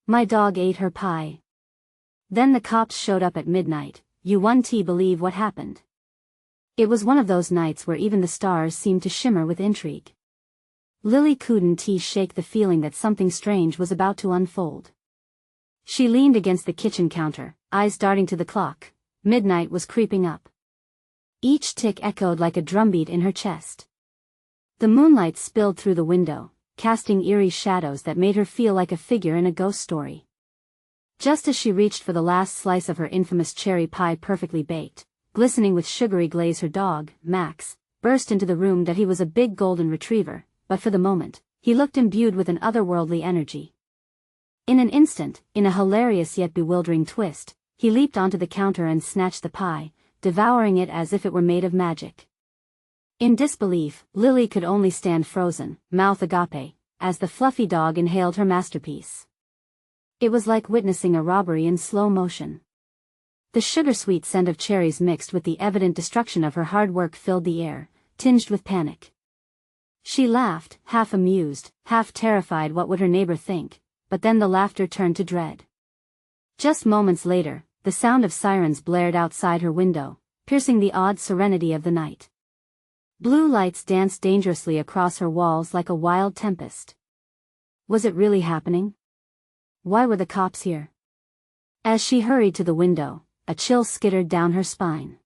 My dog ate her pie. Then the cops showed up at midnight. You won't believe what happened. It was one of those nights where even the stars seemed to shimmer with intrigue. Lily couldn't shake the feeling that something strange was about to unfold. She leaned against the kitchen counter, eyes darting to the clock. Midnight was creeping up. Each tick echoed like a drumbeat in her chest. The moonlight spilled through the window, casting eerie shadows that made her feel like a figure in a ghost story. Just as she reached for the last slice of her infamous cherry pie perfectly baked, glistening with sugary glaze, her dog, Max, burst into the room. That he was a big golden retriever, but for the moment, he looked imbued with an otherworldly energy. In an instant, in a hilarious yet bewildering twist, he leaped onto the counter and snatched the pie, devouring it as if it were made of magic. In disbelief, Lily could only stand frozen, mouth agape, as the fluffy dog inhaled her masterpiece. It was like witnessing a robbery in slow motion. The sugar-sweet scent of cherries mixed with the evident destruction of her hard work filled the air, tinged with panic. She laughed, half amused, half terrified. What would her neighbor think? But then the laughter turned to dread. Just moments later, the sound of sirens blared outside her window, piercing the odd serenity of the night. Blue lights danced dangerously across her walls like a wild tempest. Was it really happening? Why were the cops here? As she hurried to the window, a chill skittered down her spine.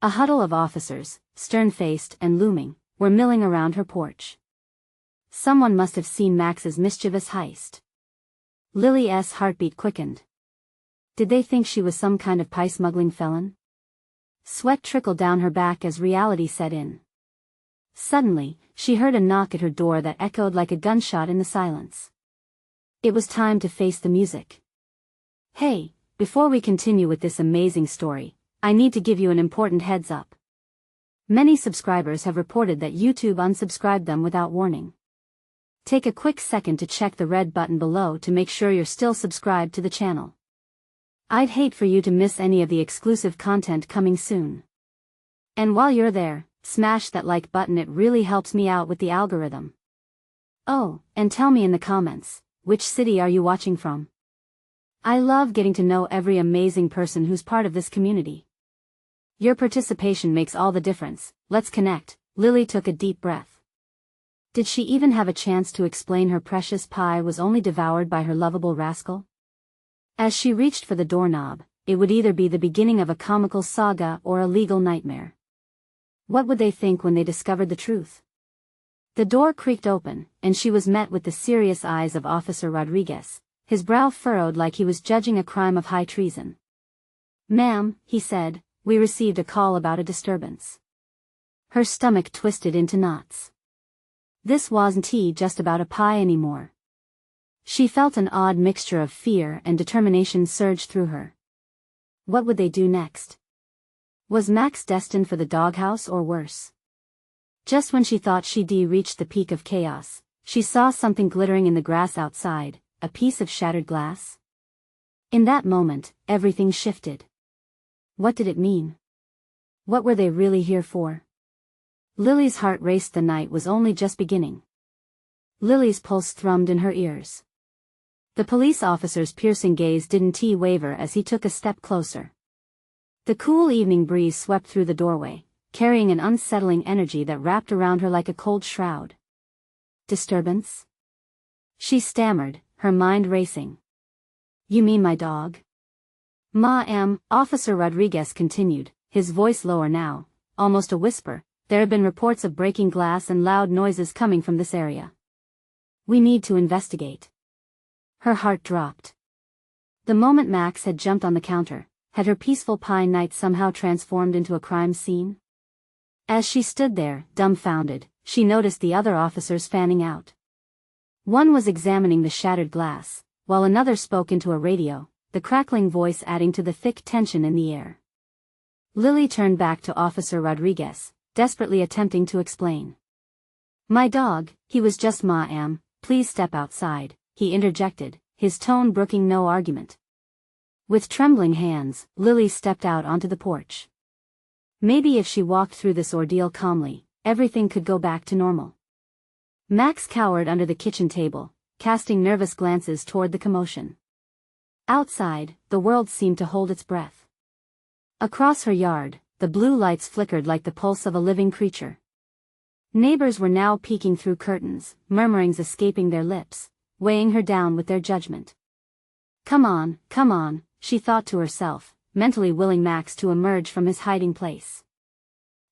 A huddle of officers, stern-faced and looming, were milling around her porch. Someone must have seen Max's mischievous heist. Lily's heartbeat quickened. Did they think she was some kind of pie-smuggling felon? Sweat trickled down her back as reality set in. Suddenly, she heard a knock at her door that echoed like a gunshot in the silence. It was time to face the music. Hey, before we continue with this amazing story, I need to give you an important heads up. Many subscribers have reported that YouTube unsubscribed them without warning. Take a quick second to check the red button below to make sure you're still subscribed to the channel. I'd hate for you to miss any of the exclusive content coming soon. And while you're there, smash that like button, it really helps me out with the algorithm. Oh, and tell me in the comments, which city are you watching from? I love getting to know every amazing person who's part of this community. Your participation makes all the difference. Let's connect. Lily took a deep breath. Did she even have a chance to explain her precious pie was only devoured by her lovable rascal? As she reached for the doorknob, it would either be the beginning of a comical saga or a legal nightmare. What would they think when they discovered the truth? The door creaked open, and she was met with the serious eyes of Officer Rodriguez, his brow furrowed like he was judging a crime of high treason. "Ma'am," he said, "we received a call about a disturbance." Her stomach twisted into knots. This wasn't just about a pie anymore. She felt an odd mixture of fear and determination surge through her. What would they do next? Was Max destined for the doghouse or worse? Just when she thought she'd reached the peak of chaos, she saw something glittering in the grass outside, a piece of shattered glass. In that moment, everything shifted. What did it mean? What were they really here for? Lily's heart raced. The night was only just beginning. Lily's pulse thrummed in her ears. The police officer's piercing gaze didn't waver as he took a step closer. The cool evening breeze swept through the doorway, carrying an unsettling energy that wrapped around her like a cold shroud. Disturbance? She stammered, her mind racing. "You mean my dog?" "Ma'am," Officer Rodriguez continued, his voice lower now, almost a whisper. "There have been reports of breaking glass and loud noises coming from this area. We need to investigate." Her heart dropped. The moment Max had jumped on the counter, had her peaceful pie night somehow transformed into a crime scene? As she stood there, dumbfounded, she noticed the other officers fanning out. One was examining the shattered glass, while another spoke into a radio, the crackling voice adding to the thick tension in the air. Lily turned back to Officer Rodriguez, desperately attempting to explain. "My dog, he was just ma'am, please step outside," he interjected, his tone brooking no argument. With trembling hands, Lily stepped out onto the porch. Maybe if she walked through this ordeal calmly, everything could go back to normal. Max cowered under the kitchen table, casting nervous glances toward the commotion. Outside, the world seemed to hold its breath. Across her yard, the blue lights flickered like the pulse of a living creature. Neighbors were now peeking through curtains, murmurings escaping their lips, weighing her down with their judgment. Come on, she thought to herself, mentally willing Max to emerge from his hiding place.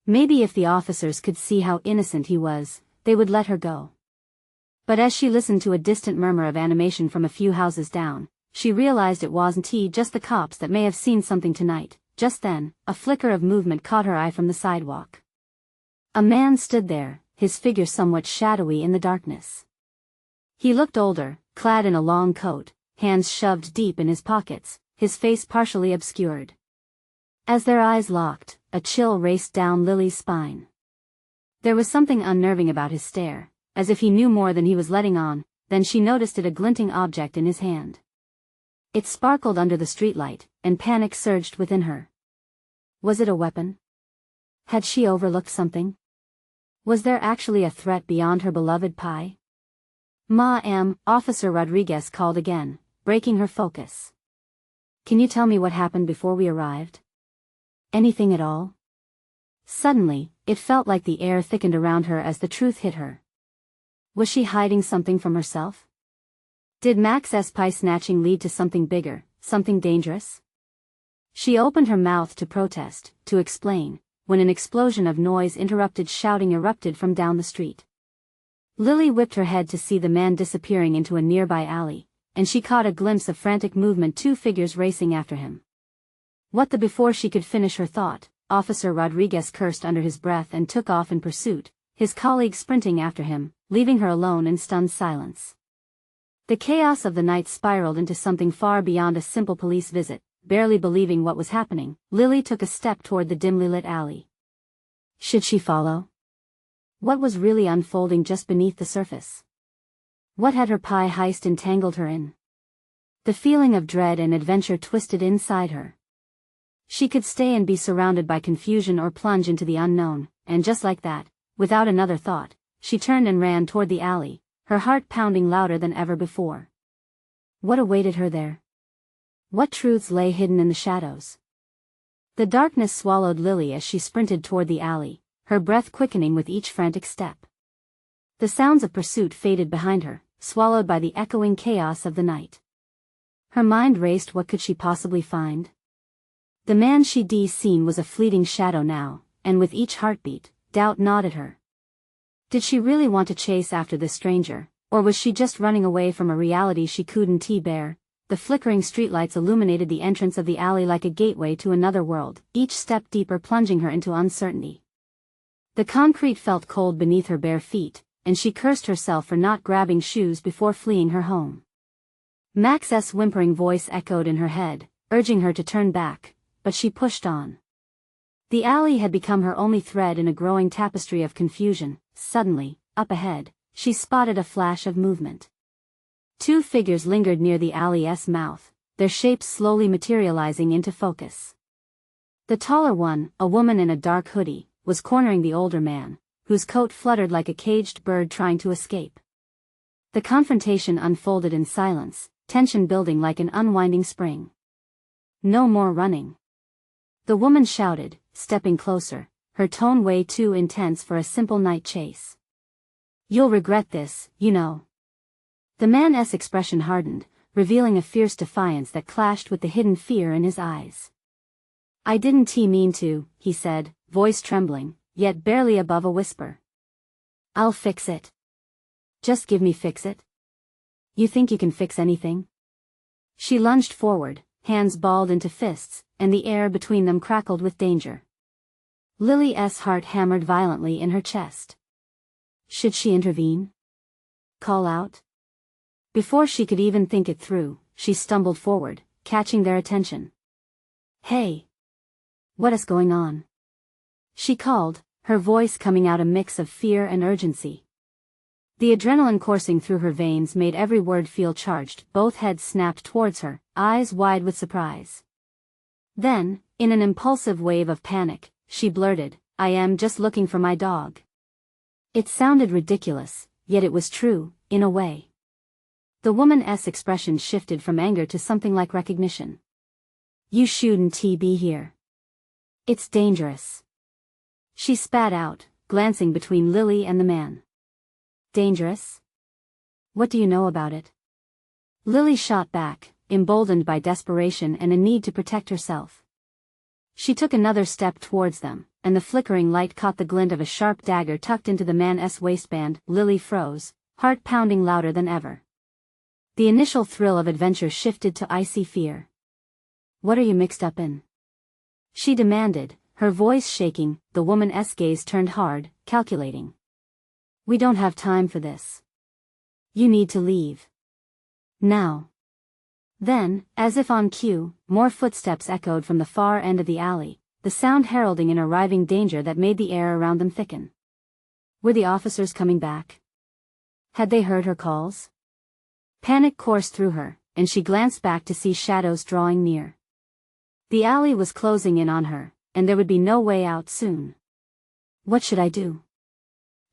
Maybe if the officers could see how innocent he was, they would let her go. But as she listened to a distant murmur of animation from a few houses down, she realized it wasn't just the cops that may have seen something tonight. Just then, a flicker of movement caught her eye from the sidewalk. A man stood there, his figure somewhat shadowy in the darkness. He looked older, clad in a long coat, hands shoved deep in his pockets, his face partially obscured. As their eyes locked, a chill raced down Lily's spine. There was something unnerving about his stare, as if he knew more than he was letting on. Then she noticed a glinting object in his hand. It sparkled under the streetlight, and panic surged within her. Was it a weapon? Had she overlooked something? Was there actually a threat beyond her beloved pie? Ma'am, Officer Rodriguez called again, breaking her focus. Can you tell me what happened before we arrived? Anything at all? Suddenly, it felt like the air thickened around her as the truth hit her. Was she hiding something from herself? Did Max's pie snatching lead to something bigger, something dangerous? She opened her mouth to protest, to explain, when an explosion of noise shouting erupted from down the street. Lily whipped her head to see the man disappearing into a nearby alley, and she caught a glimpse of frantic movement, two figures racing after him. What the Before she could finish her thought, Officer Rodriguez cursed under his breath and took off in pursuit, his colleague sprinting after him, leaving her alone in stunned silence. The chaos of the night spiraled into something far beyond a simple police visit. Barely believing what was happening, Lily took a step toward the dimly lit alley. Should she follow? What was really unfolding just beneath the surface? What had her pie heist entangled her in? The feeling of dread and adventure twisted inside her. She could stay and be surrounded by confusion or plunge into the unknown, and just like that, without another thought, she turned and ran toward the alley, her heart pounding louder than ever before. What awaited her there? What truths lay hidden in the shadows? The darkness swallowed Lily as she sprinted toward the alley, her breath quickening with each frantic step. The sounds of pursuit faded behind her, swallowed by the echoing chaos of the night. Her mind raced. What could she possibly find? The man she'd seen was a fleeting shadow now, and with each heartbeat, doubt gnawed at her. Did she really want to chase after this stranger, or was she just running away from a reality she couldn't bear? The flickering streetlights illuminated the entrance of the alley like a gateway to another world, each step deeper plunging her into uncertainty. The concrete felt cold beneath her bare feet, and she cursed herself for not grabbing shoes before fleeing her home. Max's whimpering voice echoed in her head, urging her to turn back, but she pushed on. The alley had become her only thread in a growing tapestry of confusion. Suddenly, up ahead, she spotted a flash of movement. Two figures lingered near the alley's mouth, their shapes slowly materializing into focus. The taller one, a woman in a dark hoodie, was cornering the older man, whose coat fluttered like a caged bird trying to escape. The confrontation unfolded in silence, tension building like an unwinding spring. No more running. The woman shouted, stepping closer, her tone way too intense for a simple night chase. You'll regret this, you know. The man's expression hardened, revealing a fierce defiance that clashed with the hidden fear in his eyes. I didn't mean to, he said, voice trembling, yet barely above a whisper. I'll fix it. Just give me fix it. You think you can fix anything? She lunged forward, hands balled into fists, and the air between them crackled with danger. Lily's heart hammered violently in her chest. Should she intervene? Call out? Before she could even think it through, she stumbled forward, catching their attention. Hey! What is going on? She called, her voice coming out a mix of fear and urgency. The adrenaline coursing through her veins made every word feel charged. Both heads snapped towards her, eyes wide with surprise. Then, in an impulsive wave of panic, she blurted, I am just looking for my dog. It sounded ridiculous, yet it was true, in a way. The woman's expression shifted from anger to something like recognition. You shouldn't be here. It's dangerous. She spat out, glancing between Lily and the man. Dangerous? What do you know about it? Lily shot back, emboldened by desperation and a need to protect herself. She took another step towards them, and the flickering light caught the glint of a sharp dagger tucked into the man's waistband. Lily froze, heart pounding louder than ever. The initial thrill of adventure shifted to icy fear. What are you mixed up in? She demanded, her voice shaking. The woman's gaze turned hard, calculating. We don't have time for this. You need to leave. Now. Then, as if on cue, more footsteps echoed from the far end of the alley, the sound heralding an arriving danger that made the air around them thicken. Were the officers coming back? Had they heard her calls? Panic coursed through her, and she glanced back to see shadows drawing near. The alley was closing in on her, and there would be no way out soon. What should I do?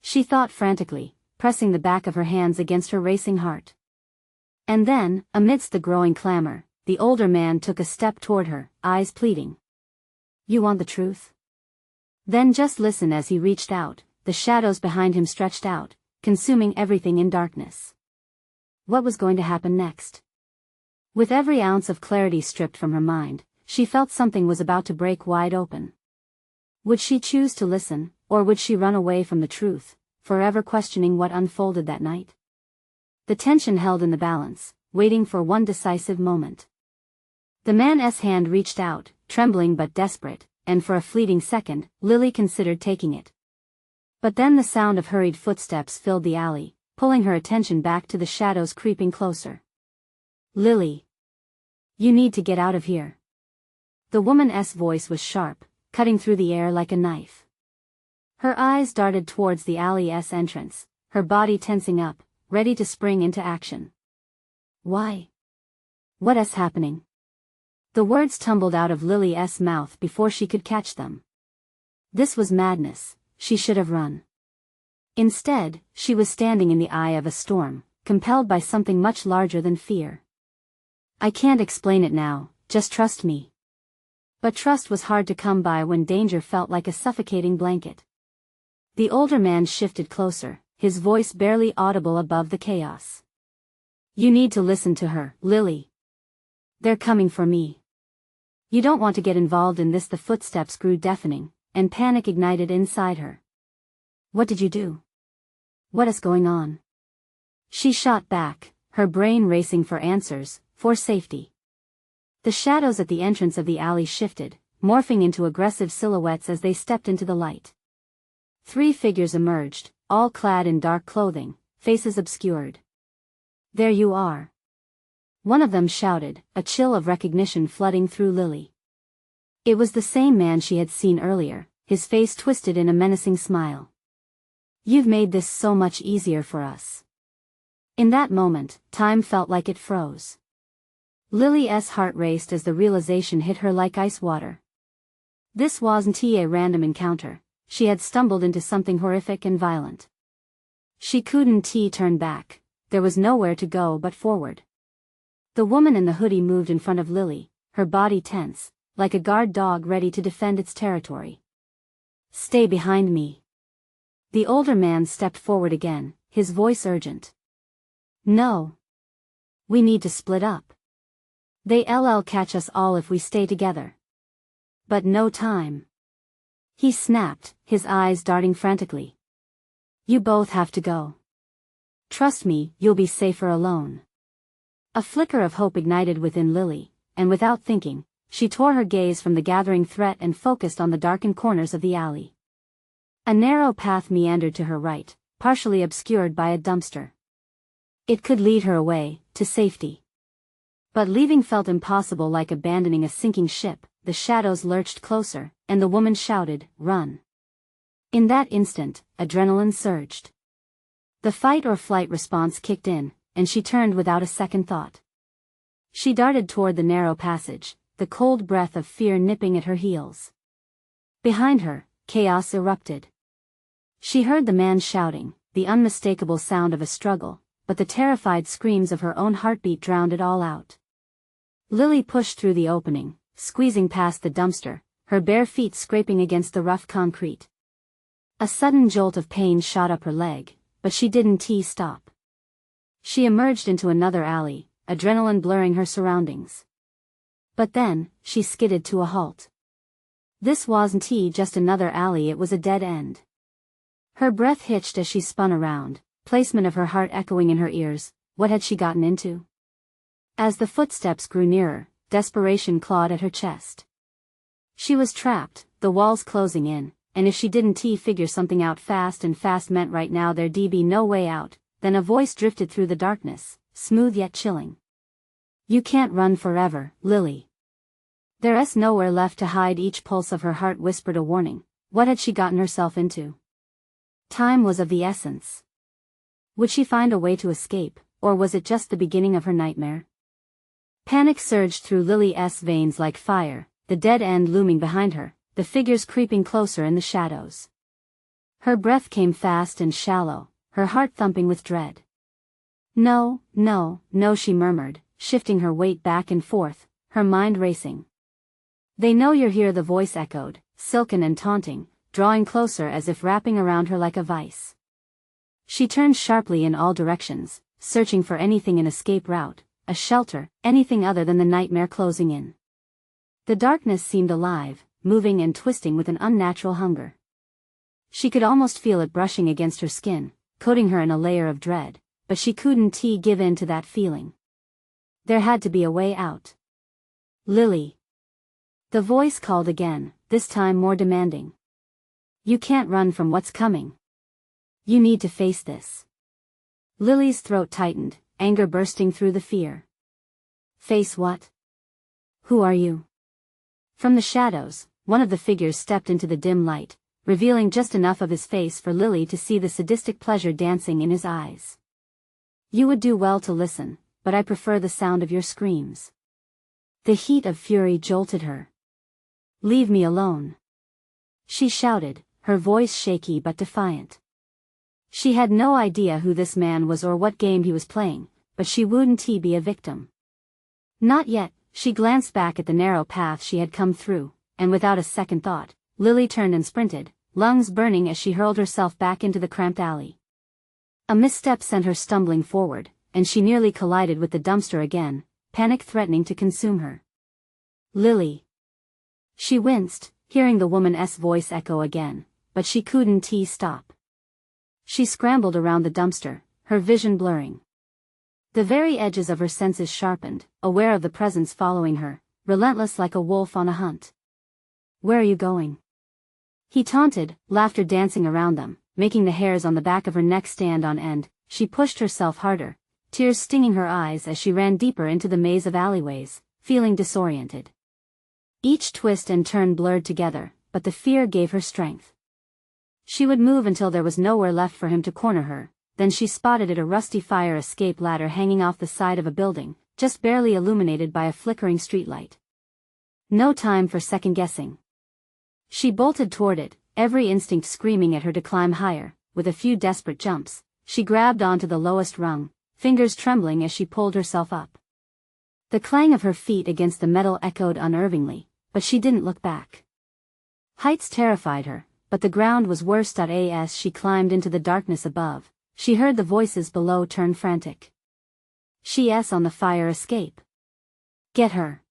She thought frantically, pressing the back of her hands against her racing heart. And then, amidst the growing clamor, the older man took a step toward her, eyes pleading. You want the truth? Then just listen. As he reached out, the shadows behind him stretched out, consuming everything in darkness. What was going to happen next? With every ounce of clarity stripped from her mind, she felt something was about to break wide open. Would she choose to listen, or would she run away from the truth, forever questioning what unfolded that night? The tension held in the balance, waiting for one decisive moment. The man's hand reached out, trembling but desperate, and for a fleeting second, Lily considered taking it. But then the sound of hurried footsteps filled the alley, pulling her attention back to the shadows creeping closer. Lily. You need to get out of here. The woman's voice was sharp, cutting through the air like a knife. Her eyes darted towards the alley's entrance, her body tensing up, ready to spring into action. Why? What's happening? The words tumbled out of Lily's mouth before she could catch them. This was madness. She should have run. Instead, she was standing in the eye of a storm, compelled by something much larger than fear. I can't explain it now, just trust me. But trust was hard to come by when danger felt like a suffocating blanket. The older man shifted closer, his voice barely audible above the chaos. You need to listen to her, Lily. They're coming for me. You don't want to get involved in this. The footsteps grew deafening, and panic ignited inside her. What did you do? What is going on? She shot back, her brain racing for answers, for safety. The shadows at the entrance of the alley shifted, morphing into aggressive silhouettes as they stepped into the light. 3 figures emerged, all clad in dark clothing, faces obscured. There you are. One of them shouted, a chill of recognition flooding through Lily. It was the same man she had seen earlier, his face twisted in a menacing smile. You've made this so much easier for us. In that moment, time felt like it froze. Lily's heart raced as the realization hit her like ice water. This wasn't a random encounter. She had stumbled into something horrific and violent. She couldn't turn back. There was nowhere to go but forward. The woman in the hoodie moved in front of Lily, her body tense, like a guard dog ready to defend its territory. Stay behind me. The older man stepped forward again, his voice urgent. No. We need to split up. They'll catch us all if we stay together. But no time. He snapped, his eyes darting frantically. You both have to go. Trust me, you'll be safer alone. A flicker of hope ignited within Lily, and without thinking, she tore her gaze from the gathering threat and focused on the darkened corners of the alley. A narrow path meandered to her right, partially obscured by a dumpster. It could lead her away, to safety. But leaving felt impossible, like abandoning a sinking ship. The shadows lurched closer, and the woman shouted, "Run!" In that instant, adrenaline surged. The fight or flight response kicked in, and she turned without a second thought. She darted toward the narrow passage, the cold breath of fear nipping at her heels. Behind her, chaos erupted. She heard the man shouting, the unmistakable sound of a struggle, but the terrified screams of her own heartbeat drowned it all out. Lily pushed through the opening, squeezing past the dumpster, her bare feet scraping against the rough concrete. A sudden jolt of pain shot up her leg, but she didn't stop. She emerged into another alley, adrenaline blurring her surroundings. But then, she skidded to a halt. This wasn't just another alley, it was a dead end. Her breath hitched as she spun around, placement of her heart echoing in her ears. What had she gotten into? As the footsteps grew nearer, desperation clawed at her chest. She was trapped, the walls closing in, and if she didn't figure something out fast, and fast meant right now there'd be no way out, then a voice drifted through the darkness, smooth yet chilling. You can't run forever, Lily. There's nowhere left to hide. Each pulse of her heart whispered a warning. What had she gotten herself into? Time was of the essence. Would she find a way to escape, or was it just the beginning of her nightmare? Panic surged through Lily's veins like fire, the dead end looming behind her, the figures creeping closer in the shadows. Her breath came fast and shallow, her heart thumping with dread. No, no, no, she murmured, shifting her weight back and forth, her mind racing. They know you're here, the voice echoed, silken and taunting, drawing closer as if wrapping around her like a vice. She turned sharply in all directions, searching for anything, an escape route, a shelter, anything other than the nightmare closing in. The darkness seemed alive, moving and twisting with an unnatural hunger. She could almost feel it brushing against her skin, coating her in a layer of dread, but she couldn't give in to that feeling. There had to be a way out. Lily. The voice called again, this time more demanding. You can't run from what's coming. You need to face this. Lily's throat tightened, anger bursting through the fear. Face what? Who are you? From the shadows, one of the figures stepped into the dim light, revealing just enough of his face for Lily to see the sadistic pleasure dancing in his eyes. You would do well to listen, but I prefer the sound of your screams. The heat of fury jolted her. Leave me alone. She shouted, her voice shaky but defiant. She had no idea who this man was or what game he was playing, but she wouldn't be a victim. Not yet. She glanced back at the narrow path she had come through, and without a second thought, Lily turned and sprinted, lungs burning as she hurled herself back into the cramped alley. A misstep sent her stumbling forward, and she nearly collided with the dumpster again, panic threatening to consume her. Lily. She winced, hearing the woman's voice echo again, but she couldn't stop. She scrambled around the dumpster, her vision blurring. The very edges of her senses sharpened, aware of the presence following her, relentless like a wolf on a hunt. Where are you going? He taunted, laughter dancing around them, making the hairs on the back of her neck stand on end. She pushed herself harder, tears stinging her eyes as she ran deeper into the maze of alleyways, feeling disoriented. Each twist and turn blurred together, but the fear gave her strength. She would move until there was nowhere left for him to corner her. Then she spotted a rusty fire escape ladder hanging off the side of a building, just barely illuminated by a flickering streetlight. No time for second-guessing. She bolted toward it, every instinct screaming at her to climb higher. With a few desperate jumps, she grabbed onto the lowest rung, fingers trembling as she pulled herself up. The clang of her feet against the metal echoed unnervingly, but she didn't look back. Heights terrified her, but the ground was worse. As she climbed into the darkness above, she heard the voices below turn frantic. She's on the fire escape. Get her.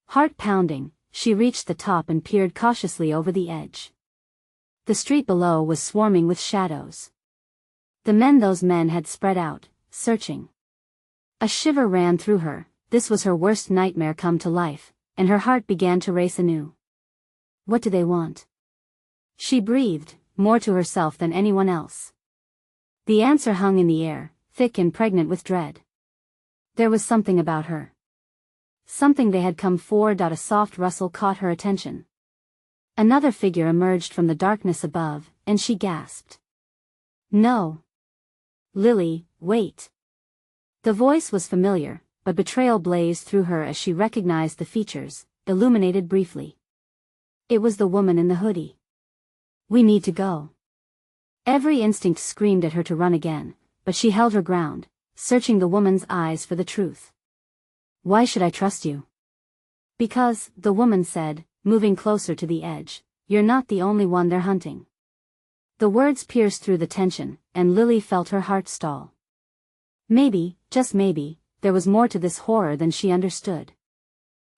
Heart pounding, she reached the top and peered cautiously over the edge. The street below was swarming with shadows. Those men had spread out, searching. A shiver ran through her. This was her worst nightmare come to life, and her heart began to race anew. What do they want? She breathed, more to herself than anyone else. The answer hung in the air, thick and pregnant with dread. There was something about her. Something they had come for. A soft rustle caught her attention. Another figure emerged from the darkness above, and she gasped. No. Lily, wait. The voice was familiar, but betrayal blazed through her as she recognized the features, illuminated briefly. It was the woman in the hoodie. We need to go. Every instinct screamed at her to run again, but she held her ground, searching the woman's eyes for the truth. "Why should I trust you?" "Because," the woman said, moving closer to the edge, "you're not the only one they're hunting." The words pierced through the tension, and Lily felt her heart stall. Maybe, just maybe, there was more to this horror than she understood.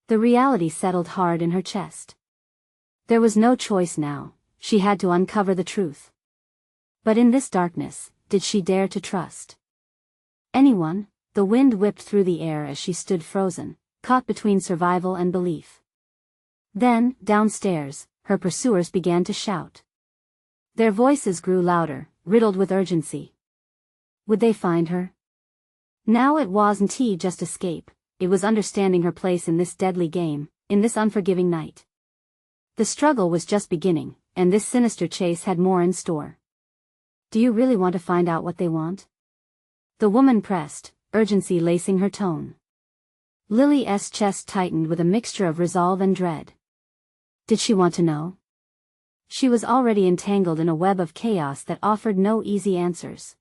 The reality settled hard in her chest. There was no choice now, she had to uncover the truth. But in this darkness, did she dare to trust anyone? The wind whipped through the air as she stood frozen, caught between survival and belief. Then, downstairs, her pursuers began to shout. Their voices grew louder, riddled with urgency. Would they find her? Now it wasn't just escape, it was understanding her place in this deadly game, in this unforgiving night. The struggle was just beginning, and this sinister chase had more in store. "Do you really want to find out what they want?" The woman pressed, urgency lacing her tone. Lily's chest tightened with a mixture of resolve and dread. Did she want to know? She was already entangled in a web of chaos that offered no easy answers.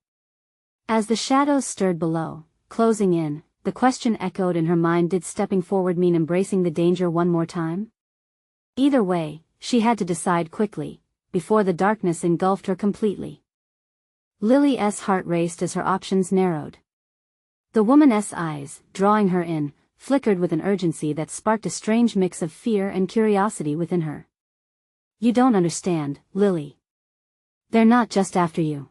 As the shadows stirred below, closing in, the question echoed in her mind: did stepping forward mean embracing the danger one more time? Either way, she had to decide quickly, before the darkness engulfed her completely. Lily's heart raced as her options narrowed. The woman's eyes, drawing her in, flickered with an urgency that sparked a strange mix of fear and curiosity within her. "You don't understand, Lily. They're not just after you.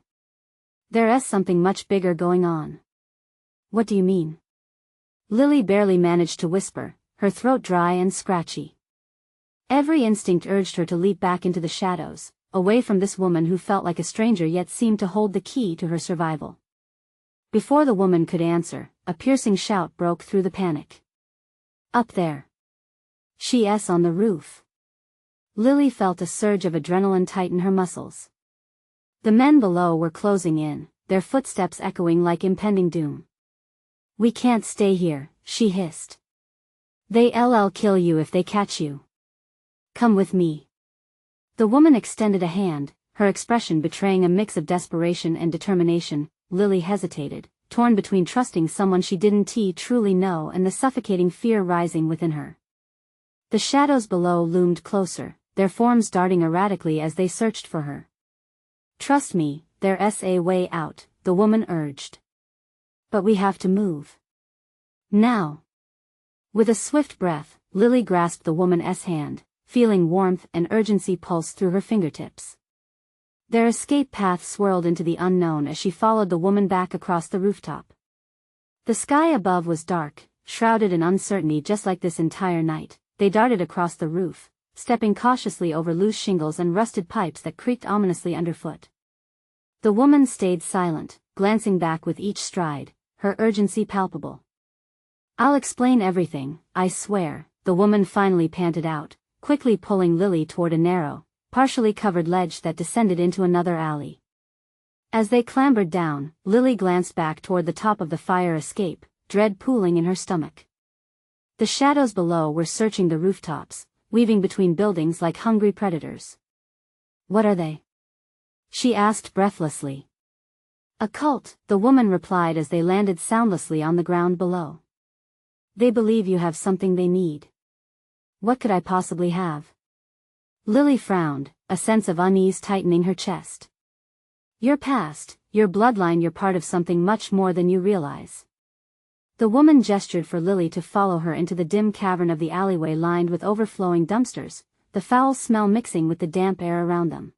There's something much bigger going on." "What do you mean?" Lily barely managed to whisper, her throat dry and scratchy. Every instinct urged her to leap back into the shadows, away from this woman who felt like a stranger yet seemed to hold the key to her survival. Before the woman could answer, a piercing shout broke through the panic. "Up there! She's on the roof!" Lily felt a surge of adrenaline tighten her muscles. The men below were closing in, their footsteps echoing like impending doom. "We can't stay here," she hissed. "They'll kill you if they catch you. Come with me." The woman extended a hand, her expression betraying a mix of desperation and determination. Lily hesitated, torn between trusting someone she didn't truly know and the suffocating fear rising within her. The shadows below loomed closer, their forms darting erratically as they searched for her. "Trust me, there's a way out," the woman urged. "But we have to move. Now." With a swift breath, Lily grasped the woman's hand, feeling warmth and urgency pulse through her fingertips. Their escape path swirled into the unknown as she followed the woman back across the rooftop. The sky above was dark, shrouded in uncertainty just like this entire night. They darted across the roof, stepping cautiously over loose shingles and rusted pipes that creaked ominously underfoot. The woman stayed silent, glancing back with each stride, her urgency palpable. "I'll explain everything, I swear," the woman finally panted out, quickly pulling Lily toward a narrow, partially covered ledge that descended into another alley. As they clambered down, Lily glanced back toward the top of the fire escape, dread pooling in her stomach. The shadows below were searching the rooftops, weaving between buildings like hungry predators. "What are they?" she asked breathlessly. "A cult," the woman replied as they landed soundlessly on the ground below. "They believe you have something they need." "What could I possibly have?" Lily frowned, a sense of unease tightening her chest. "Your past, your bloodline, you're part of something much more than you realize." The woman gestured for Lily to follow her into the dim cavern of the alleyway lined with overflowing dumpsters, the foul smell mixing with the damp air around them.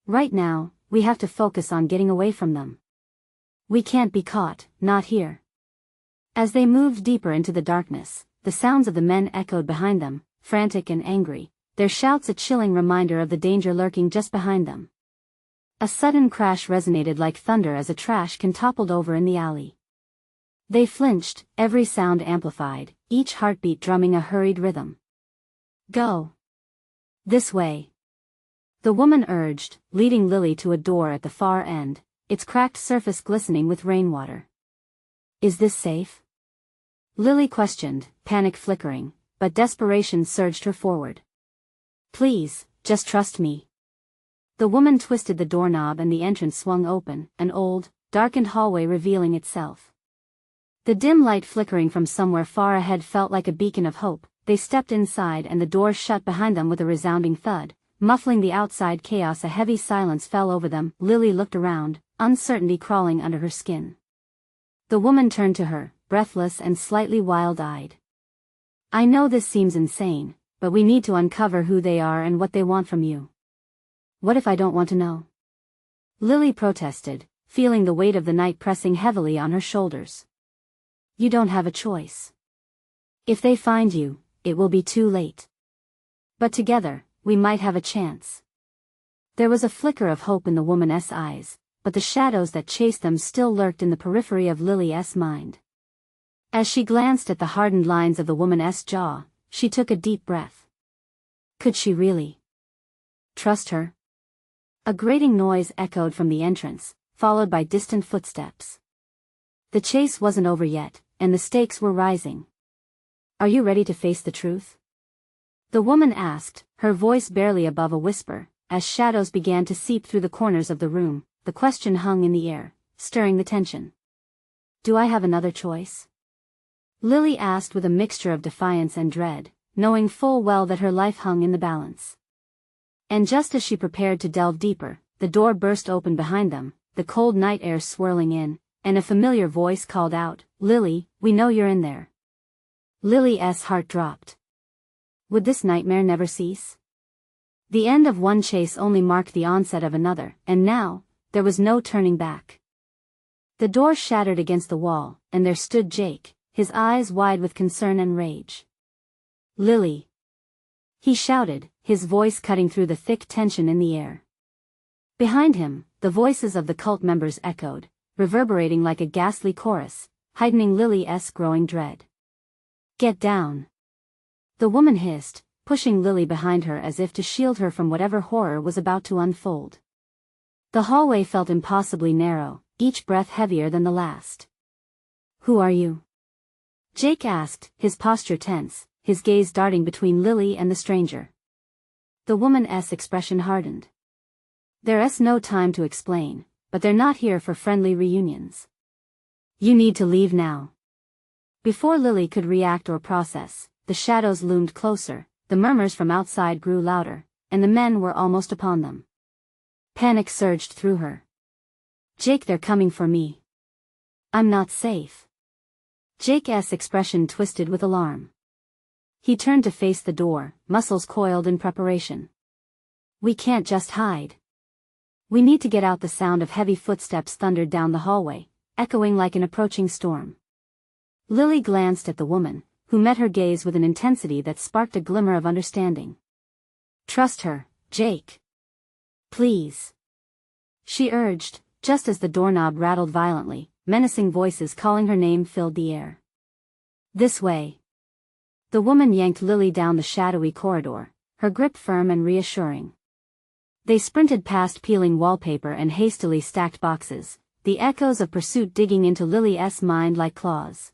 "Right now, we have to focus on getting away from them. We can't be caught, not here." As they moved deeper into the darkness, the sounds of the men echoed behind them, frantic and angry, their shouts a chilling reminder of the danger lurking just behind them. A sudden crash resonated like thunder as a trash can toppled over in the alley. They flinched, every sound amplified, each heartbeat drumming a hurried rhythm. "Go. This way." The woman urged, leading Lily to a door at the far end, its cracked surface glistening with rainwater. "Is this safe?" Lily questioned, panic flickering, but desperation surged her forward. "Please, just trust me." The woman twisted the doorknob and the entrance swung open, an old, darkened hallway revealing itself. The dim light flickering from somewhere far ahead felt like a beacon of hope. They stepped inside and the door shut behind them with a resounding thud, muffling the outside chaos. A heavy silence fell over them. Lily looked around, uncertainty crawling under her skin. The woman turned to her, breathless and slightly wild-eyed. "I know this seems insane, but we need to uncover who they are and what they want from you." "What if I don't want to know?" Lily protested, feeling the weight of the night pressing heavily on her shoulders. "You don't have a choice. If they find you, it will be too late. But together, we might have a chance." There was a flicker of hope in the woman's eyes, but the shadows that chased them still lurked in the periphery of Lily's mind. As she glanced at the hardened lines of the woman's jaw, she took a deep breath. Could she really trust her? A grating noise echoed from the entrance, followed by distant footsteps. The chase wasn't over yet, and the stakes were rising. "Are you ready to face the truth?" the woman asked, her voice barely above a whisper. As shadows began to seep through the corners of the room, the question hung in the air, stirring the tension. "Do I have another choice?" Lily asked with a mixture of defiance and dread, knowing full well that her life hung in the balance. And just as she prepared to delve deeper, the door burst open behind them, the cold night air swirling in, and a familiar voice called out, "Lily, we know you're in there." Lily's heart dropped. Would this nightmare never cease? The end of one chase only marked the onset of another, and now, there was no turning back. The door shattered against the wall, and there stood Jake, his eyes wide with concern and rage. "Lily!" he shouted, his voice cutting through the thick tension in the air. Behind him, the voices of the cult members echoed, reverberating like a ghastly chorus, heightening Lily's growing dread. "Get down!" the woman hissed, pushing Lily behind her as if to shield her from whatever horror was about to unfold. The hallway felt impossibly narrow, each breath heavier than the last. "Who are you?" Jake asked, his posture tense, his gaze darting between Lily and the stranger. The woman's expression hardened. "There's no time to explain, but they're not here for friendly reunions. You need to leave now." Before Lily could react or process, the shadows loomed closer, the murmurs from outside grew louder, and the men were almost upon them. Panic surged through her. "Jake, they're coming for me. I'm not safe." Jake's expression twisted with alarm. He turned to face the door, muscles coiled in preparation. "We can't just hide. We need to get out." The sound of heavy footsteps thundered down the hallway, echoing like an approaching storm. Lily glanced at the woman, who met her gaze with an intensity that sparked a glimmer of understanding. "Trust her, Jake. Please," she urged, just as the doorknob rattled violently, menacing voices calling her name filled the air. "This way." The woman yanked Lily down the shadowy corridor, her grip firm and reassuring. They sprinted past peeling wallpaper and hastily stacked boxes, the echoes of pursuit digging into Lily's mind like claws.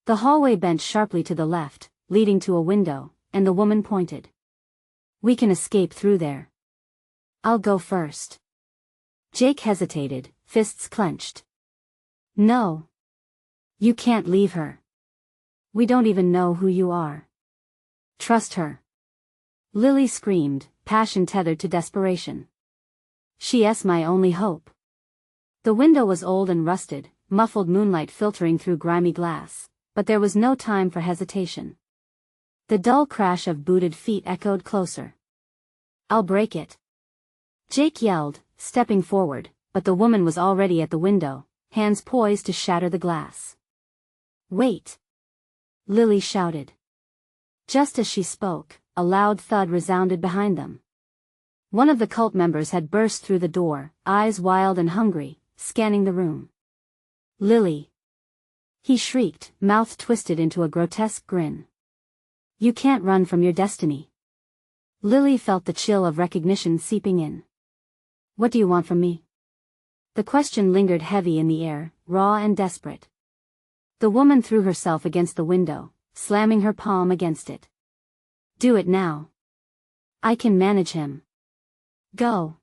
The hallway bent sharply to the left, leading to a window, and the woman pointed. "We can escape through there. I'll go first." Jake hesitated, fists clenched. "No. You can't leave her. We don't even know who you are. Trust her." Lily screamed, passion tethered to desperation. "She's my only hope." The window was old and rusted, muffled moonlight filtering through grimy glass, but there was no time for hesitation. The dull crash of booted feet echoed closer. "I'll break it," Jake yelled, stepping forward, but the woman was already at the window, hands poised to shatter the glass. "Wait!" Lily shouted. Just as she spoke, a loud thud resounded behind them. One of the cult members had burst through the door, eyes wild and hungry, scanning the room. "Lily!" he shrieked, mouth twisted into a grotesque grin. "You can't run from your destiny." Lily felt the chill of recognition seeping in. "What do you want from me?" The question lingered heavy in the air, raw and desperate. The woman threw herself against the window, slamming her palm against it. "Do it now. I can manage him. Go."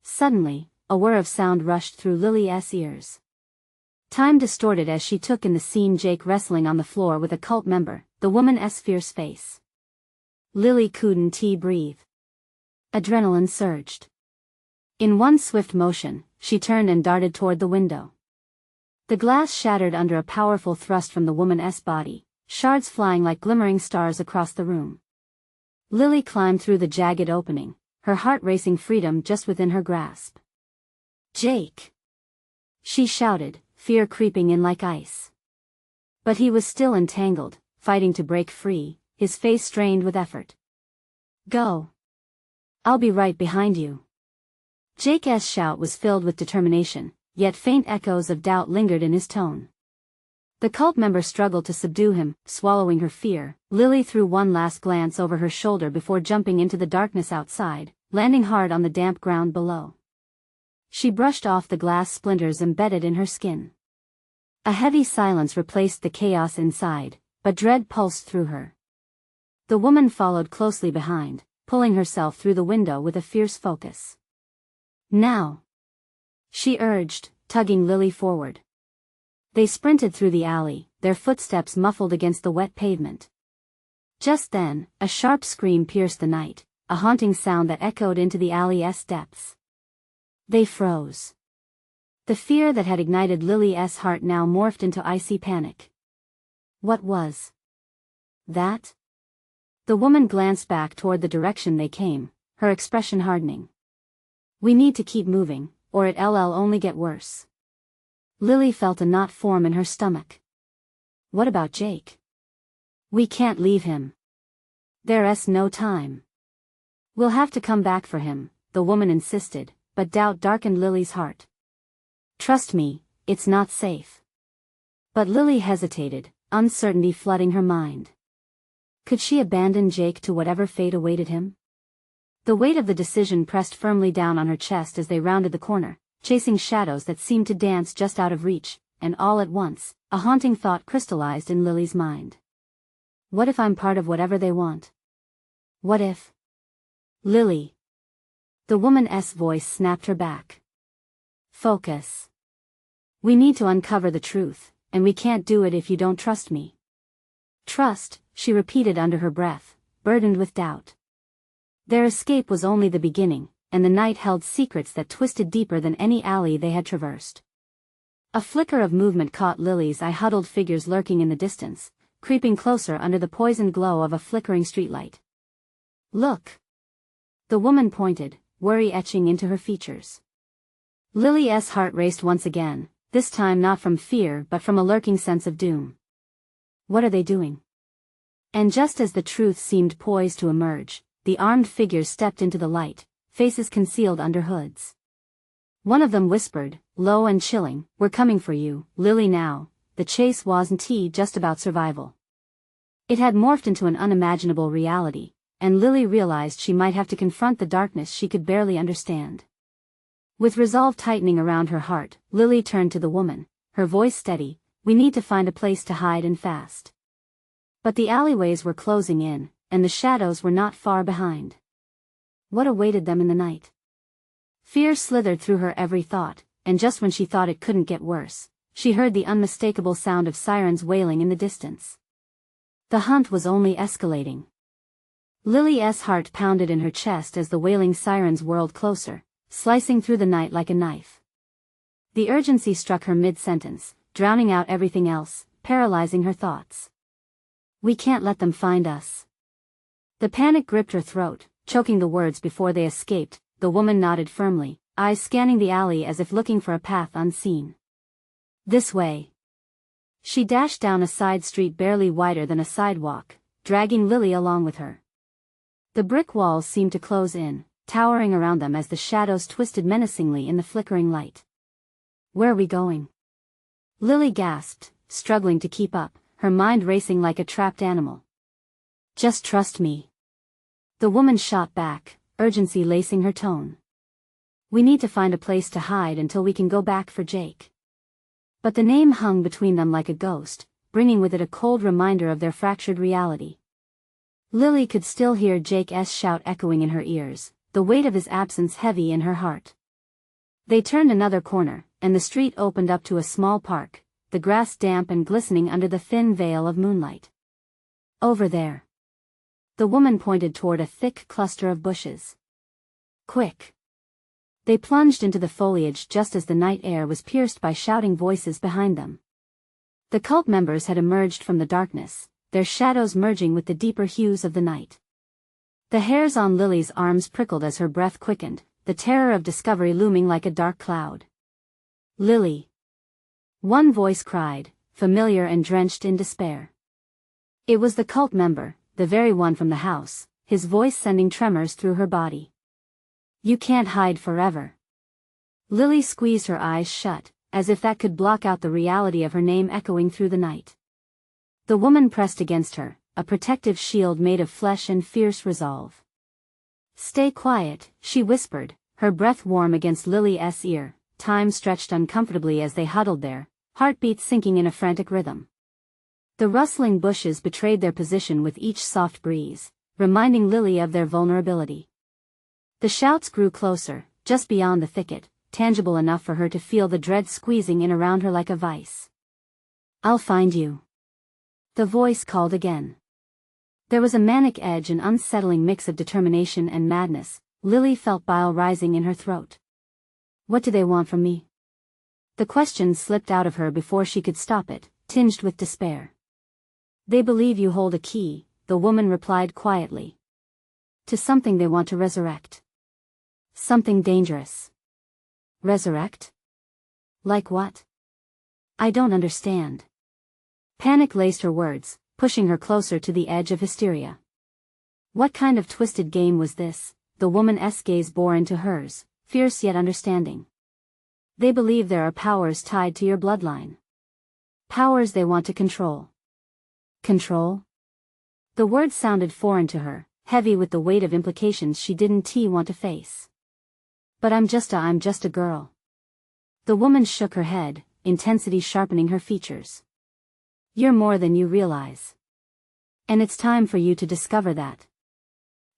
Suddenly, a whir of sound rushed through Lily's ears. Time distorted as she took in the scene: Jake wrestling on the floor with a cult member, the woman's fierce face. Lily couldn't breathe. Adrenaline surged. In one swift motion, she turned and darted toward the window. The glass shattered under a powerful thrust from the woman's body, shards flying like glimmering stars across the room. Lily climbed through the jagged opening, her heart racing, freedom just within her grasp. "Jake!" she shouted, fear creeping in like ice. But he was still entangled, fighting to break free, his face strained with effort. "Go. I'll be right behind you." Jake's shout was filled with determination, yet faint echoes of doubt lingered in his tone. The cult member struggled to subdue him, swallowing her fear. Lily threw one last glance over her shoulder before jumping into the darkness outside, landing hard on the damp ground below. She brushed off the glass splinters embedded in her skin. A heavy silence replaced the chaos inside, but dread pulsed through her. The woman followed closely behind, pulling herself through the window with a fierce focus. "Now!" she urged, tugging Lily forward. They sprinted through the alley, their footsteps muffled against the wet pavement. Just then, a sharp scream pierced the night, a haunting sound that echoed into the alley's depths. They froze. The fear that had ignited Lily's heart now morphed into icy panic. What was that? The woman glanced back toward the direction they came, her expression hardening. "We need to keep moving, or it'll only get worse." Lily felt a knot form in her stomach. "What about Jake?" "We can't leave him. There's no time." "We'll have to come back for him," the woman insisted, but doubt darkened Lily's heart. "Trust me, it's not safe." But Lily hesitated, uncertainty flooding her mind. Could she abandon Jake to whatever fate awaited him? The weight of the decision pressed firmly down on her chest as they rounded the corner, chasing shadows that seemed to dance just out of reach, and all at once, a haunting thought crystallized in Lily's mind. What if I'm part of whatever they want? What if... "Lily!" The woman's voice snapped her back. "Focus. We need to uncover the truth, and we can't do it if you don't trust me." "Trust," she repeated under her breath, burdened with doubt. Their escape was only the beginning, and the night held secrets that twisted deeper than any alley they had traversed. A flicker of movement caught Lily's eye, huddled figures lurking in the distance, creeping closer under the poisoned glow of a flickering streetlight. "Look!" The woman pointed, worry etching into her features. Lily's heart raced once again, this time not from fear but from a lurking sense of doom. What are they doing? And just as the truth seemed poised to emerge, the armed figures stepped into the light, faces concealed under hoods. One of them whispered, low and chilling, "We're coming for you, Lily." Now, the chase wasn't just about survival. It had morphed into an unimaginable reality, and Lily realized she might have to confront the darkness she could barely understand. With resolve tightening around her heart, Lily turned to the woman, her voice steady, "We need to find a place to hide, and fast." But the alleyways were closing in, and the shadows were not far behind. What awaited them in the night? Fear slithered through her every thought, and just when she thought it couldn't get worse, she heard the unmistakable sound of sirens wailing in the distance. The hunt was only escalating. Lily's heart pounded in her chest as the wailing sirens whirled closer, slicing through the night like a knife. The urgency struck her mid-sentence, drowning out everything else, paralyzing her thoughts. "We can't let them find us." The panic gripped her throat, choking the words before they escaped. The woman nodded firmly, eyes scanning the alley as if looking for a path unseen. "This way." She dashed down a side street barely wider than a sidewalk, dragging Lily along with her. The brick walls seemed to close in, towering around them as the shadows twisted menacingly in the flickering light. "Where are we going?" Lily gasped, struggling to keep up, her mind racing like a trapped animal. "Just trust me." The woman shot back, urgency lacing her tone. "We need to find a place to hide until we can go back for Jake." But the name hung between them like a ghost, bringing with it a cold reminder of their fractured reality. Lily could still hear Jake's shout echoing in her ears, the weight of his absence heavy in her heart. They turned another corner, and the street opened up to a small park, the grass damp and glistening under the thin veil of moonlight. Over there. The woman pointed toward a thick cluster of bushes. Quick. They plunged into the foliage just as the night air was pierced by shouting voices behind them. The cult members had emerged from the darkness, their shadows merging with the deeper hues of the night. The hairs on Lily's arms prickled as her breath quickened, the terror of discovery looming like a dark cloud. Lily. One voice cried, familiar and drenched in despair. It was the cult member, the very one from the house, his voice sending tremors through her body. You can't hide forever. Lily squeezed her eyes shut, as if that could block out the reality of her name echoing through the night. The woman pressed against her, a protective shield made of flesh and fierce resolve. Stay quiet, she whispered, her breath warm against Lily's ear. Time stretched uncomfortably as they huddled there, heartbeats sinking in a frantic rhythm. The rustling bushes betrayed their position with each soft breeze, reminding Lily of their vulnerability. The shouts grew closer, just beyond the thicket, tangible enough for her to feel the dread squeezing in around her like a vice. I'll find you. The voice called again. There was a manic edge, an unsettling mix of determination and madness. Lily felt bile rising in her throat. What do they want from me? The question slipped out of her before she could stop it, tinged with despair. They believe you hold a key, the woman replied quietly. To something they want to resurrect. Something dangerous. Resurrect? Like what? I don't understand. Panic laced her words, pushing her closer to the edge of hysteria. What kind of twisted game was this? The woman's gaze bore into hers, fierce yet understanding. They believe there are powers tied to your bloodline. Powers they want to control. Control? The word sounded foreign to her, heavy with the weight of implications she didn't want to face. But I'm just a girl. The woman shook her head, intensity sharpening her features. You're more than you realize. And it's time for you to discover that.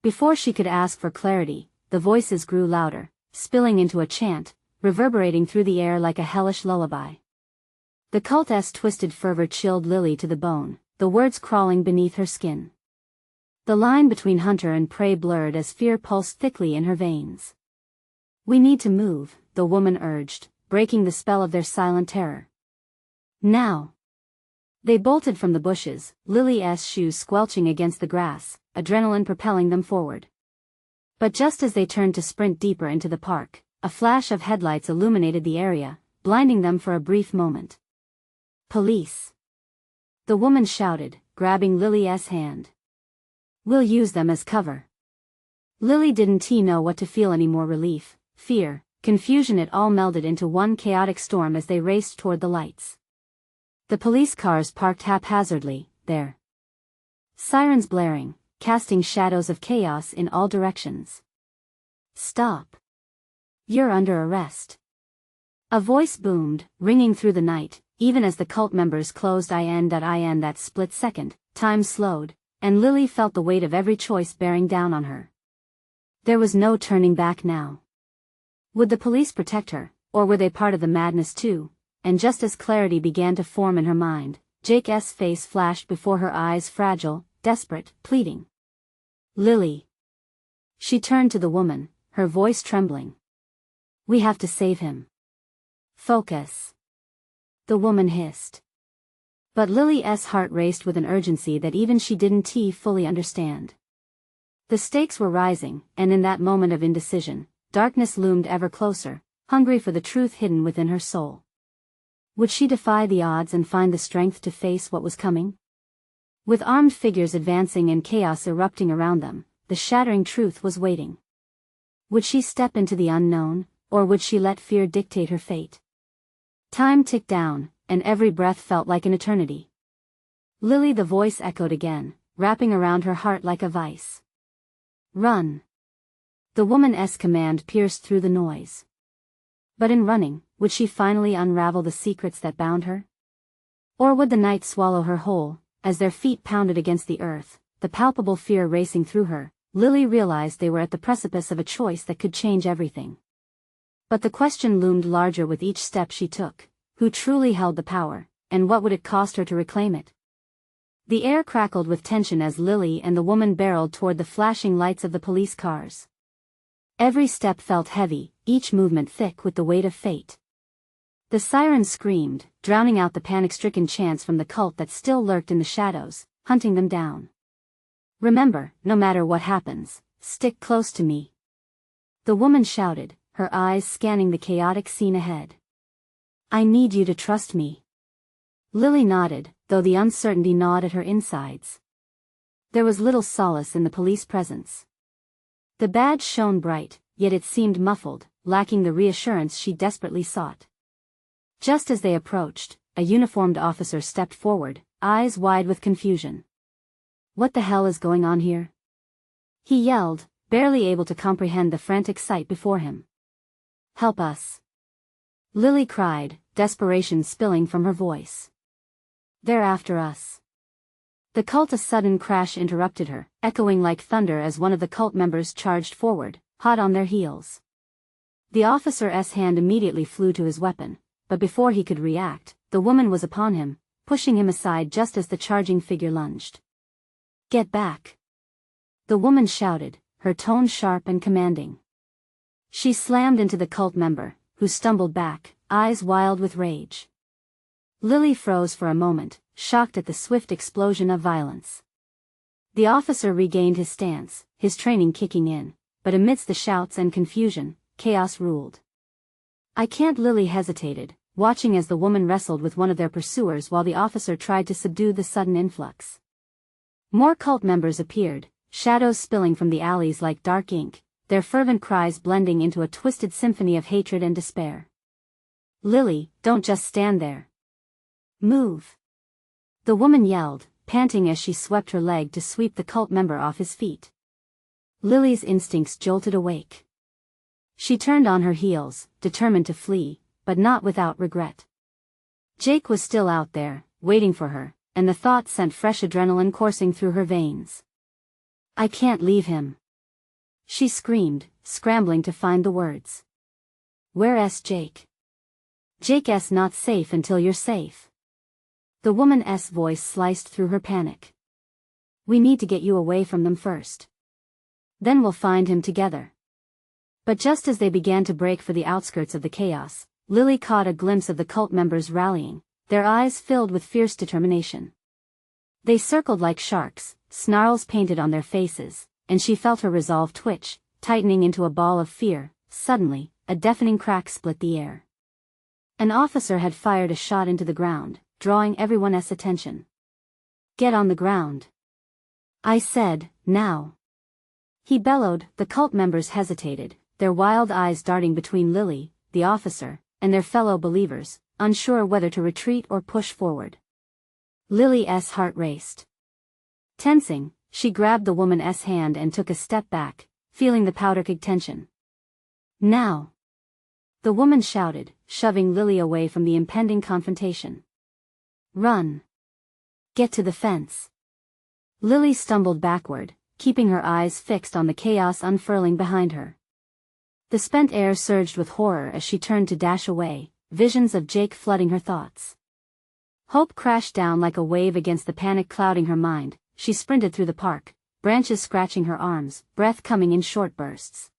Before she could ask for clarity, the voices grew louder, spilling into a chant, reverberating through the air like a hellish lullaby. The cult's twisted fervor chilled Lily to the bone, the words crawling beneath her skin. The line between hunter and prey blurred as fear pulsed thickly in her veins. We need to move, the woman urged, breaking the spell of their silent terror. Now. They bolted from the bushes, Lily's shoes squelching against the grass, adrenaline propelling them forward. But just as they turned to sprint deeper into the park, a flash of headlights illuminated the area, blinding them for a brief moment. Police! The woman shouted, grabbing Lily's hand. We'll use them as cover. Lily didn't know what to feel anymore, relief, fear, confusion, it all melded into one chaotic storm as they raced toward the lights. The police cars parked haphazardly, their sirens blaring, casting shadows of chaos in all directions. Stop. You're under arrest. A voice boomed, ringing through the night, even as the cult members closed in. That split second, time slowed, and Lily felt the weight of every choice bearing down on her. There was no turning back now. Would the police protect her, or were they part of the madness too? And just as clarity began to form in her mind, Jake's face flashed before her eyes, fragile, desperate, pleading. Lily. She turned to the woman, her voice trembling. We have to save him. Focus. The woman hissed. But Lily's heart raced with an urgency that even she didn't fully understand. The stakes were rising, and in that moment of indecision, darkness loomed ever closer, hungry for the truth hidden within her soul. Would she defy the odds and find the strength to face what was coming? With armed figures advancing and chaos erupting around them, the shattering truth was waiting. Would she step into the unknown, or would she let fear dictate her fate? Time ticked down, and every breath felt like an eternity. Lily, the voice echoed again, wrapping around her heart like a vice. Run. The woman's command pierced through the noise. But in running, would she finally unravel the secrets that bound her? Or would the night swallow her whole? As their feet pounded against the earth, the palpable fear racing through her, Lily realized they were at the precipice of a choice that could change everything. But the question loomed larger with each step she took. Who truly held the power, and what would it cost her to reclaim it? The air crackled with tension as Lily and the woman barreled toward the flashing lights of the police cars. Every step felt heavy, each movement thick with the weight of fate. The sirens screamed, drowning out the panic-stricken chants from the cult that still lurked in the shadows, hunting them down. "Remember, no matter what happens, stick close to me," the woman shouted, her eyes scanning the chaotic scene ahead. "I need you to trust me." Lily nodded, though the uncertainty gnawed at her insides. There was little solace in the police presence. The badge shone bright, yet it seemed muffled, lacking the reassurance she desperately sought. Just as they approached, a uniformed officer stepped forward, eyes wide with confusion. "What the hell is going on here?" he yelled, barely able to comprehend the frantic sight before him. "Help us!" Lily cried, desperation spilling from her voice. "They're after us." The cult's sudden crash interrupted her, echoing like thunder as one of the cult members charged forward, hot on their heels. The officer's hand immediately flew to his weapon, but before he could react, the woman was upon him, pushing him aside just as the charging figure lunged. "Get back!" the woman shouted, her tone sharp and commanding. She slammed into the cult member, who stumbled back, eyes wild with rage. Lily froze for a moment, shocked at the swift explosion of violence. The officer regained his stance, his training kicking in, but amidst the shouts and confusion, chaos ruled. "I can't," Lily hesitated, watching as the woman wrestled with one of their pursuers while the officer tried to subdue the sudden influx. More cult members appeared, shadows spilling from the alleys like dark ink, their fervent cries blending into a twisted symphony of hatred and despair. "Lily, don't just stand there. Move!" the woman yelled, panting as she swept her leg to sweep the cult member off his feet. Lily's instincts jolted awake. She turned on her heels, determined to flee, but not without regret. Jake was still out there, waiting for her, and the thought sent fresh adrenaline coursing through her veins. "I can't leave him," she screamed, scrambling to find the words. "Where's Jake?" "Jake's not safe until you're safe." The woman's voice sliced through her panic. "We need to get you away from them first. Then we'll find him together." But just as they began to break for the outskirts of the chaos, Lily caught a glimpse of the cult members rallying, their eyes filled with fierce determination. They circled like sharks, snarls painted on their faces, and she felt her resolve twitch, tightening into a ball of fear. Suddenly, a deafening crack split the air. An officer had fired a shot into the ground, drawing everyone's attention. "Get on the ground. I said, now." He bellowed. The cult members hesitated, their wild eyes darting between Lily, the officer, and their fellow believers, unsure whether to retreat or push forward. Lily's heart raced. Tensing, she grabbed the woman's hand and took a step back, feeling the powder-keg tension. "Now!" the woman shouted, shoving Lily away from the impending confrontation. "Run! Get to the fence!" Lily stumbled backward, keeping her eyes fixed on the chaos unfurling behind her. The spent air surged with horror as she turned to dash away, visions of Jake flooding her thoughts. Hope crashed down like a wave against the panic clouding her mind. She sprinted through the park, branches scratching her arms, breath coming in short bursts.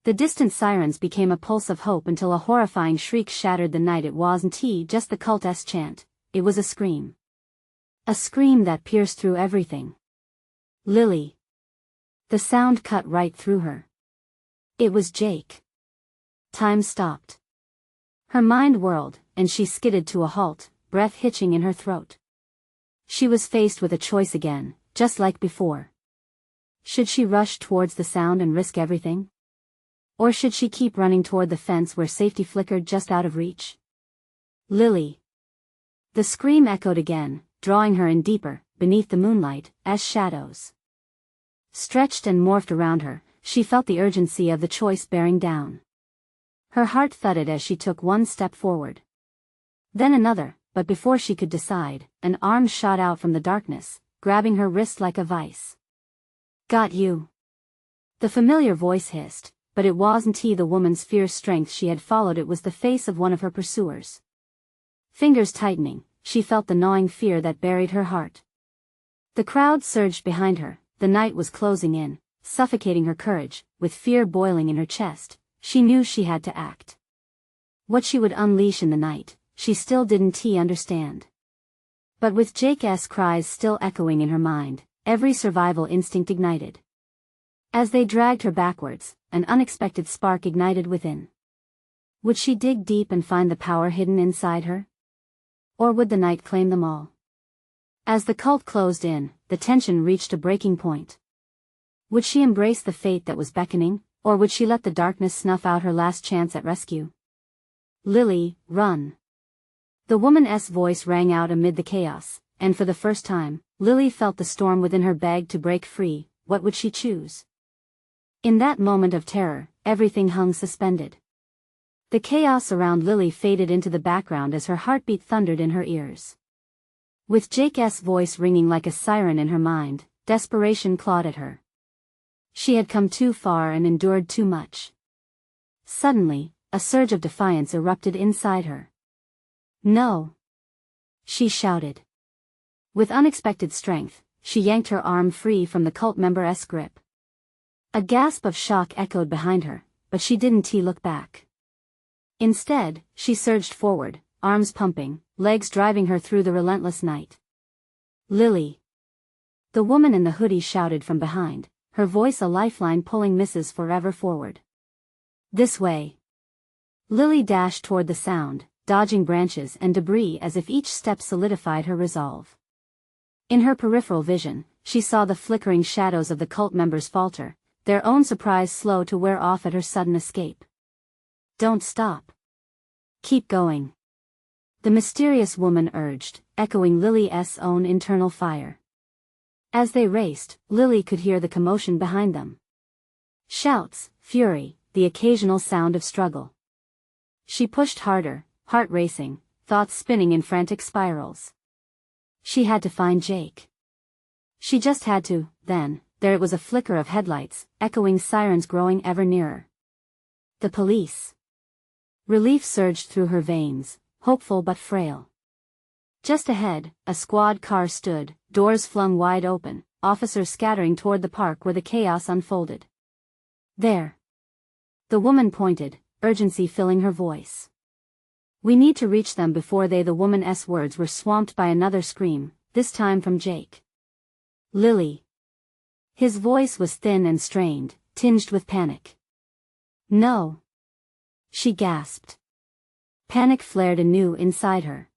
The distant sirens became a pulse of hope until a horrifying shriek shattered the night. It wasn't just the cult's chant, it was a scream. A scream that pierced through everything. "Lily!" The sound cut right through her. It was Jake. Time stopped. Her mind whirled, and she skidded to a halt, breath hitching in her throat. She was faced with a choice again, just like before. Should she rush towards the sound and risk everything? Or should she keep running toward the fence where safety flickered just out of reach? "Lily!" The scream echoed again, drawing her in deeper, beneath the moonlight, as shadows stretched and morphed around her. She felt the urgency of the choice bearing down. Her heart thudded as she took one step forward. Then another, but before she could decide, an arm shot out from the darkness, grabbing her wrist like a vice. "Got you!" the familiar voice hissed, but it wasn't the woman's fierce strength she had followed, it was the face of one of her pursuers. Fingers tightening, she felt the gnawing fear that buried her heart. The crowd surged behind her, the night was closing in, suffocating her courage, with fear boiling in her chest. She knew she had to act. What she would unleash in the night, she still didn't understand. But with Jake's cries still echoing in her mind, every survival instinct ignited. As they dragged her backwards, an unexpected spark ignited within. Would she dig deep and find the power hidden inside her? Or would the night claim them all? As the cult closed in, the tension reached a breaking point. Would she embrace the fate that was beckoning, or would she let the darkness snuff out her last chance at rescue? Lily, run! The woman's voice rang out amid the chaos, and for the first time, Lily felt the storm within her beg to break free. What would she choose? In that moment of terror, everything hung suspended. The chaos around Lily faded into the background as her heartbeat thundered in her ears. With Jake's voice ringing like a siren in her mind, desperation clawed at her. She had come too far and endured too much. Suddenly, a surge of defiance erupted inside her. No! She shouted. With unexpected strength, she yanked her arm free from the cult member's grip. A gasp of shock echoed behind her, but she didn't look back. Instead, she surged forward, arms pumping, legs driving her through the relentless night. Lily! The woman in the hoodie shouted from behind, her voice a lifeline pulling Mrs. Forever forward. This way! Lily dashed toward the sound, dodging branches and debris as if each step solidified her resolve. In her peripheral vision, she saw the flickering shadows of the cult members falter, their own surprise slow to wear off at her sudden escape. Don't stop. Keep going. The mysterious woman urged, echoing Lily's own internal fire. As they raced, Lily could hear the commotion behind them. Shouts, fury, the occasional sound of struggle. She pushed harder, heart racing, thoughts spinning in frantic spirals. She had to find Jake. She just had to. Then, there it was, a flicker of headlights, echoing sirens growing ever nearer. The police. Relief surged through her veins, hopeful but frail. Just ahead, a squad car stood, doors flung wide open, officers scattering toward the park where the chaos unfolded. There. The woman pointed, urgency filling her voice. We need to reach them before they. The woman's words were swamped by another scream, this time from Jake. Lily. His voice was thin and strained, tinged with panic. No. She gasped. Panic flared anew inside her.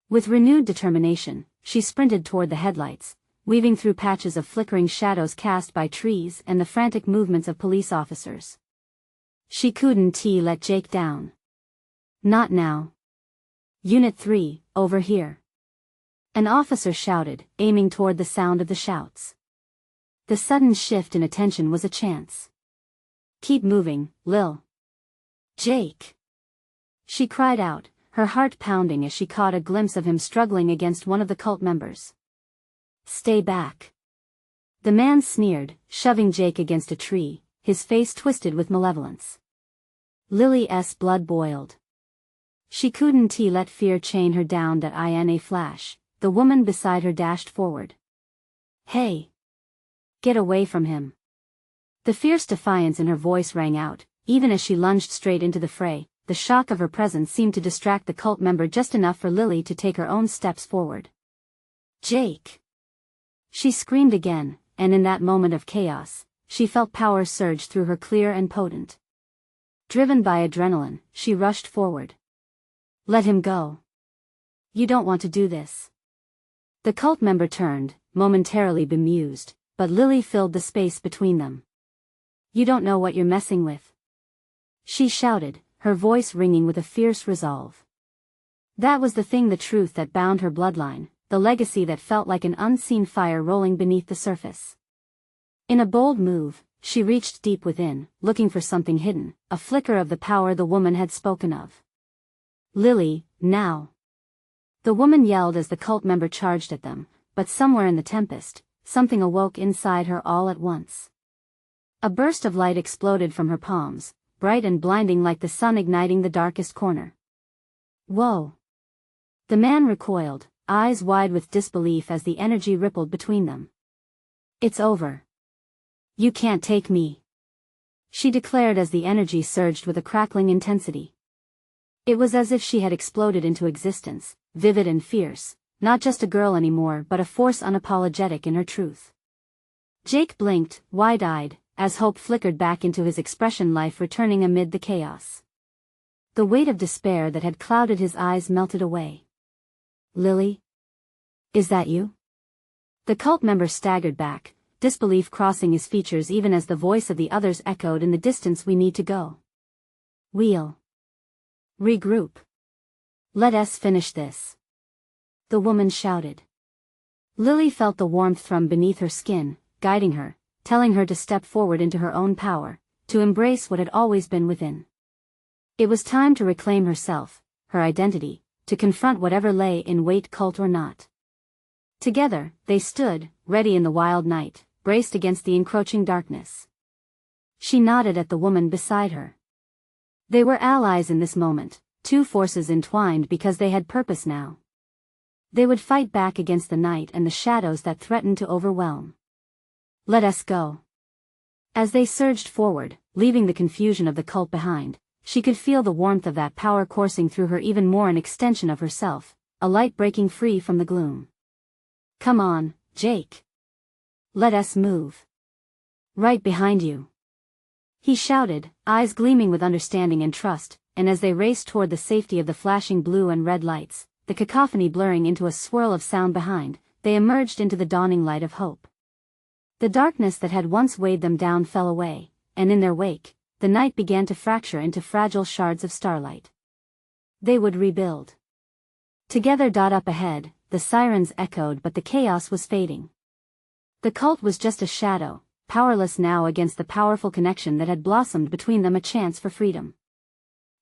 With renewed determination, she sprinted toward the headlights, weaving through patches of flickering shadows cast by trees and the frantic movements of police officers. She couldn't let Jake down. Not now. Unit 3, over here. An officer shouted, aiming toward the sound of the shouts. The sudden shift in attention was a chance. Keep moving, Lil. Jake! She cried out, her heart pounding as she caught a glimpse of him struggling against one of the cult members. Stay back. The man sneered, shoving Jake against a tree, his face twisted with malevolence. Lily's blood boiled. She couldn't let fear chain her down. That in a flash, the woman beside her dashed forward. Hey! Get away from him. The fierce defiance in her voice rang out, even as she lunged straight into the fray. The shock of her presence seemed to distract the cult member just enough for Lily to take her own steps forward. Jake! She screamed again, and in that moment of chaos, she felt power surge through her clear and potent. Driven by adrenaline, she rushed forward. Let him go. You don't want to do this. The cult member turned, momentarily bemused, but Lily filled the space between them. You don't know what you're messing with. She shouted, her voice ringing with a fierce resolve. That was the thing, the truth that bound her bloodline, the legacy that felt like an unseen fire rolling beneath the surface. In a bold move, she reached deep within, looking for something hidden, a flicker of the power the woman had spoken of. Lily, now! The woman yelled as the cult member charged at them, but somewhere in the tempest, something awoke inside her all at once. A burst of light exploded from her palms, bright and blinding like the sun igniting the darkest corner. Whoa! The man recoiled, eyes wide with disbelief as the energy rippled between them. It's over. You can't take me, she declared as the energy surged with a crackling intensity. It was as if she had exploded into existence, vivid and fierce, not just a girl anymore but a force unapologetic in her truth. Jake blinked, wide-eyed, as hope flickered back into his expression, life returning amid the chaos. The weight of despair that had clouded his eyes melted away. Lily? Is that you? The cult member staggered back, disbelief crossing his features even as the voice of the others echoed in the distance. We need to go. We'll regroup. Let us finish this, the woman shouted. Lily felt the warmth from beneath her skin, guiding her, telling her to step forward into her own power, to embrace what had always been within. It was time to reclaim herself, her identity, to confront whatever lay in wait, cult or not. Together, they stood, ready in the wild night, braced against the encroaching darkness. She nodded at the woman beside her. They were allies in this moment, two forces entwined because they had purpose now. They would fight back against the night and the shadows that threatened to overwhelm. Let us go. As they surged forward, leaving the confusion of the cult behind, she could feel the warmth of that power coursing through her, even more an extension of herself, a light breaking free from the gloom. Come on, Jake. Let us move. Right behind you, he shouted, eyes gleaming with understanding and trust, and as they raced toward the safety of the flashing blue and red lights, the cacophony blurring into a swirl of sound behind, they emerged into the dawning light of hope. The darkness that had once weighed them down fell away, and in their wake, the night began to fracture into fragile shards of starlight. They would rebuild. Together. Up ahead, the sirens echoed, but the chaos was fading. The cult was just a shadow, powerless now against the powerful connection that had blossomed between them, a chance for freedom.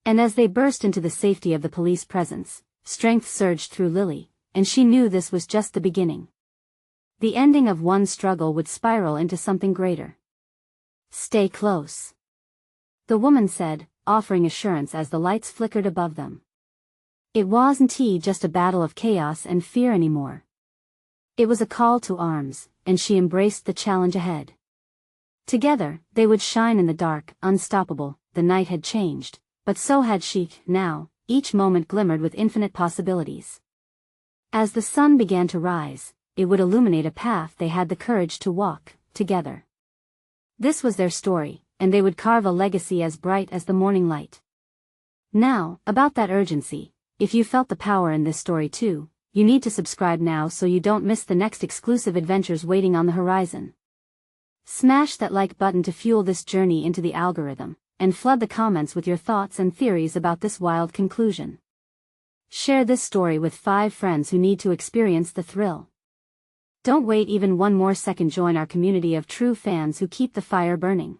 And as they burst into the safety of the police presence, strength surged through Lily, and she knew this was just the beginning. The ending of one struggle would spiral into something greater. Stay close, the woman said, offering assurance as the lights flickered above them. It wasn't just a battle of chaos and fear anymore. It was a call to arms, and she embraced the challenge ahead. Together, they would shine in the dark, unstoppable. The night had changed, but so had she. Now, each moment glimmered with infinite possibilities. As the sun began to rise, it would illuminate a path they had the courage to walk, together. This was their story, and they would carve a legacy as bright as the morning light. Now, about that urgency, if you felt the power in this story too, you need to subscribe now so you don't miss the next exclusive adventures waiting on the horizon. Smash that like button to fuel this journey into the algorithm, and flood the comments with your thoughts and theories about this wild conclusion. Share this story with 5 friends who need to experience the thrill. Don't wait even one more second. Join our community of true fans who keep the fire burning.